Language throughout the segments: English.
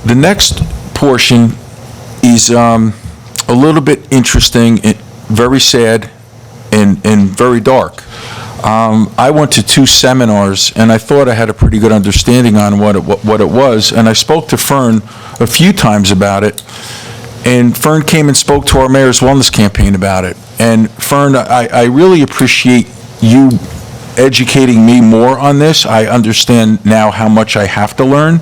The next portion is a little bit interesting, very sad, and very dark. I went to 2 seminars, and I thought I had a pretty good understanding on what it was, and I spoke to Fern a few times about it, and Fern came and spoke to our mayor's wellness campaign about it. And Fern, I really appreciate you educating me more on this. I understand now how much I have to learn.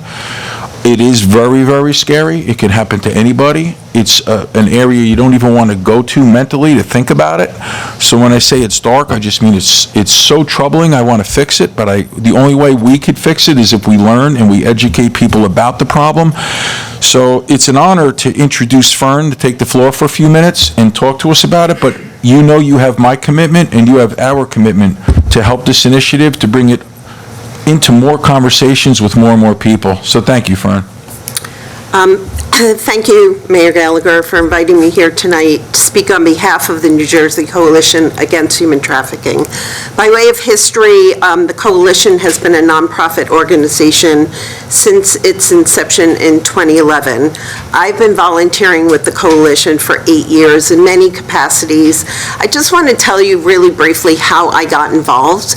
It is very, very scary. It can happen to anybody. It's an area you don't even want to go to mentally to think about it. So when I say it's dark, I just mean it's so troubling. I want to fix it, but the only way we could fix it is if we learn and we educate people about the problem. So it's an honor to introduce Fern to take the floor for a few minutes and talk to us about it, but you know you have my commitment and you have our commitment to help this initiative, to bring it into more conversations with more and more people. So thank you, Fern. Thank you, Mayor Gallagher, for inviting me here tonight to speak on behalf of the New Jersey Coalition Against Human Trafficking. By way of history, the coalition has been a nonprofit organization since its inception in 2011. I've been volunteering with the coalition for 8 years in many capacities. I just want to tell you really briefly how I got involved.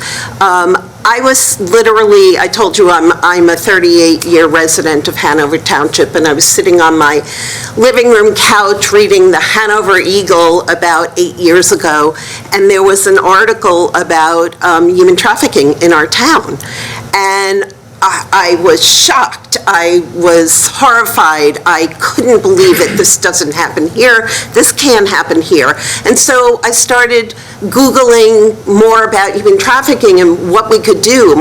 I told you I'm a 38-year resident of Hanover Township, and I was sitting on my living room couch reading the Hanover Eagle about 8 years ago, and there was an article about human trafficking in our town. And I was shocked. I was horrified. I couldn't believe it. This doesn't happen here. This can happen here. And so I started Googling more about human trafficking and what we could do and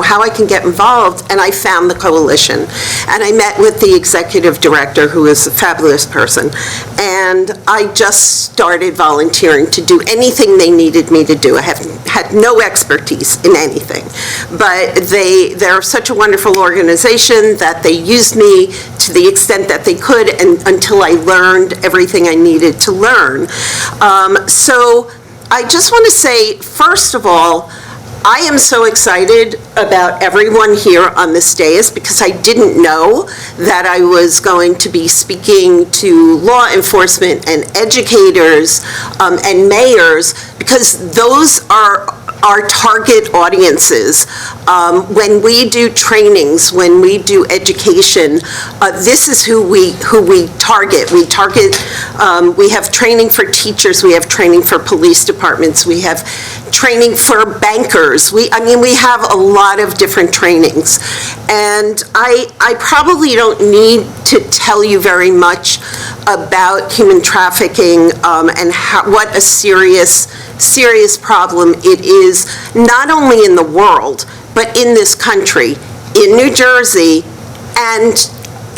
how I can get involved. And I found the coalition. And I met with the executive director, who is a fabulous person. And I just started volunteering to do anything they needed me to do. I had no expertise in anything. But they're such a wonderful organization that they used me to the extent that they could, and until I learned everything I needed to learn. So I just want to say, first of all, I am so excited about everyone here on this dais because I didn't know that I was going to be speaking to law enforcement and educators and mayors, because those are our target audiences. When we do trainings, when we do education, this is who we target. We have training for teachers, we have training for police departments, we have training for bankers. We have a lot of different trainings. And I probably don't need to tell you very much about human trafficking and what a serious problem it is, not only in the world, but in this country, in New Jersey, and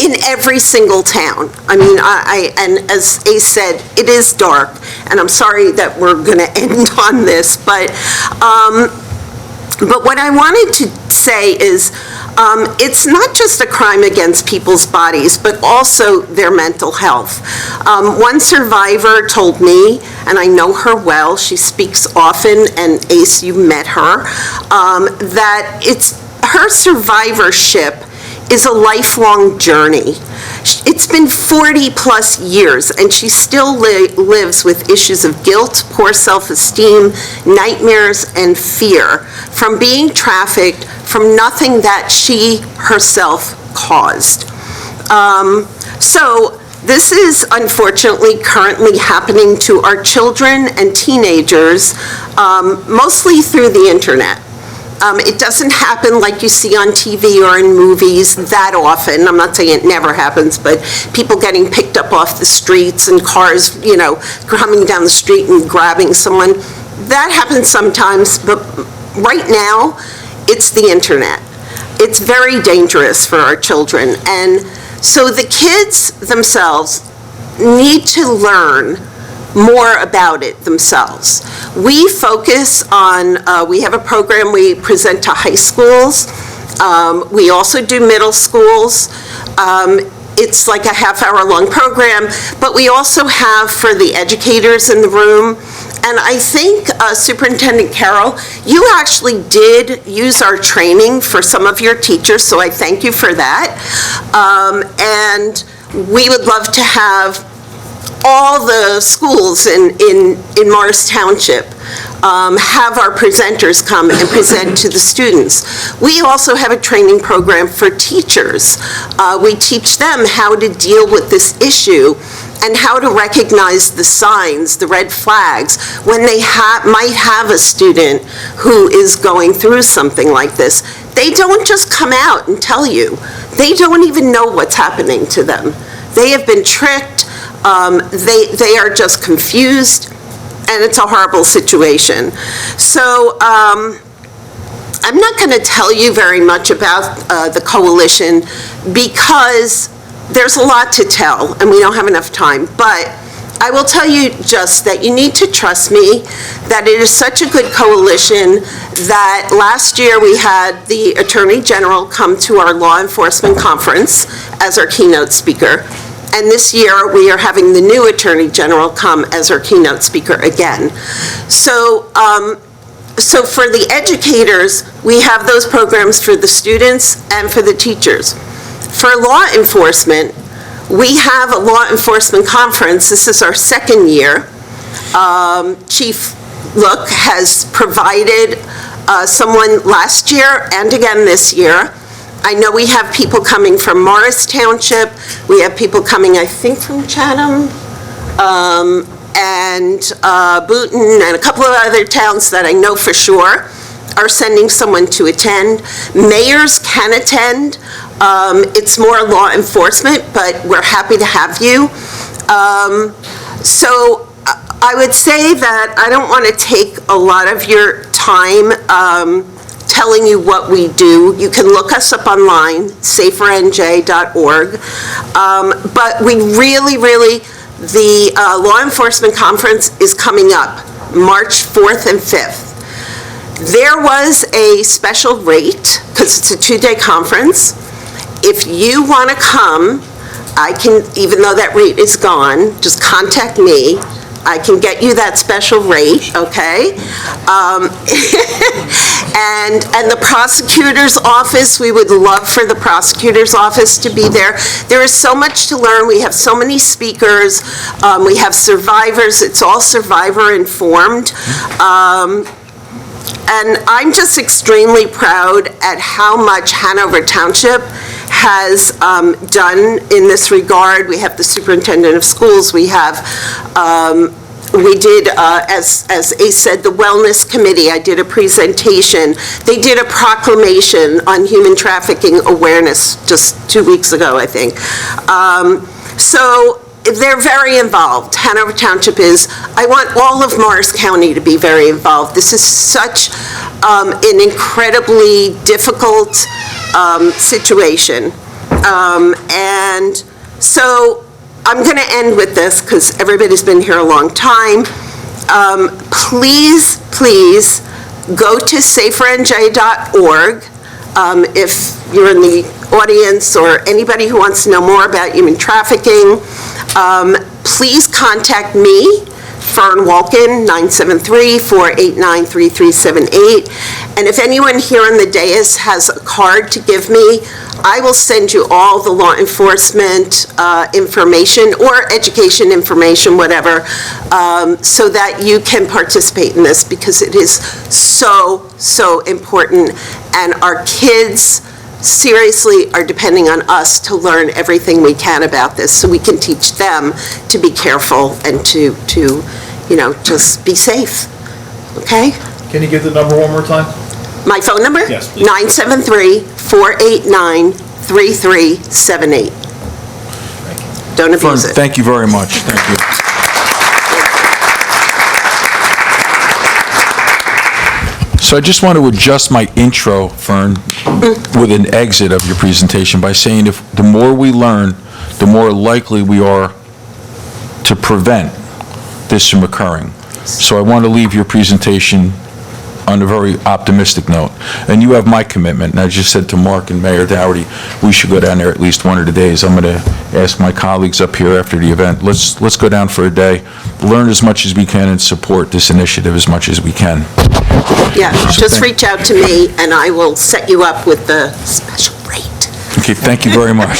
in every single town. And as Ace said, it is dark, and I'm sorry that we're going to end on this, but what I wanted to say is it's not just a crime against people's bodies, but also their mental health. One survivor told me, and I know her well, she speaks often, and Ace, you met her, that her survivorship is a lifelong journey. It's been 40 plus years, and she still lives with issues of guilt, poor self-esteem, nightmares, and fear from being trafficked, from nothing that she herself caused. So this is unfortunately currently happening to our children and teenagers, mostly through the internet. It doesn't happen like you see on TV or in movies that often. I'm not saying it never happens, but people getting picked up off the streets and cars, coming down the street and grabbing someone. That happens sometimes, but right now, it's the internet. It's very dangerous for our children. And so the kids themselves need to learn more about it themselves. We focus on, we have a program we present to high schools. We also do middle schools. It's like a half-hour-long program, but we also have for the educators in the room. And I think, Superintendent Carroll, you actually did use our training for some of your teachers, so I thank you for that. And we would love to have all the schools in Morris Township have our presenters come and present to the students. We also have a training program for teachers. We teach them how to deal with this issue and how to recognize the signs, the red flags, when they might have a student who is going through something like this. They don't just come out and tell you. They don't even know what's happening to them. They have been tricked. They are just confused, and it's a horrible situation. So I'm not going to tell you very much about the coalition because there's a lot to tell, and we don't have enough time. But I will tell you just that you need to trust me, that it is such a good coalition that last year we had the Attorney General come to our law enforcement conference as our keynote speaker. And this year, we are having the new Attorney General come as our keynote speaker again. So for the educators, we have those programs for the students and for the teachers. For law enforcement, we have a law enforcement conference. This is our second year. Chief Look has provided someone last year and again this year. I know we have people coming from Morris Township. We have people coming, I think, from Chatham, and Boonton, and a couple of other towns that I know for sure are sending someone to attend. Mayors can attend. It's more law enforcement, but we're happy to have you. So I would say that I don't want to take a lot of your time telling you what we do. You can look us up online, safernj.org. But we really, the law enforcement conference is coming up March 4th and 5th. There was a special rate, because it's a 2-day conference. If you want to come, I can, even though that rate is gone, just contact me. I can get you that special rate, okay? And the prosecutor's office, we would love for the prosecutor's office to be there. There is so much to learn. We have so many speakers. We have survivors. It's all survivor informed. And I'm just extremely proud at how much Hanover Township has done in this regard. We have the superintendent of schools. We have, we did, as Ace said, the wellness committee. I did a presentation. They did a proclamation on human trafficking awareness just 2 weeks ago, I think. So they're very involved. Hanover Township is. I want all of Morris County to be very involved. This is such an incredibly difficult situation. And so I'm going to end with this because everybody's been here a long time. Please go to safernj.org if you're in the audience or anybody who wants to know more about human trafficking. Please contact me, Fern Wolkin, 973-489-3378. And if anyone here on the dais has a card to give me, I will send you all the law enforcement information or education information, whatever, so that you can participate in this because it is so important. And our kids seriously are depending on us to learn everything we can about this so we can teach them to be careful and to you know, just be safe, okay? Can you give the number one more time? My phone number? Yes, please. 973-489-3378. Don't abuse it. Thank you very much. Thank you. So I just want to adjust my intro, Fern, with an exit of your presentation by saying if the more we learn, the more likely we are to prevent this from occurring. So I want to leave your presentation on a very optimistic note. And you have my commitment, and I just said to Mark and Mayor Dougherty, we should go down there at least one of the days. I'm going to ask my colleagues up here after the event, let's go down for a day, learn as much as we can, and support this initiative as much as we can. Yeah, just reach out to me, and I will set you up with the special rate. Okay, thank you very much.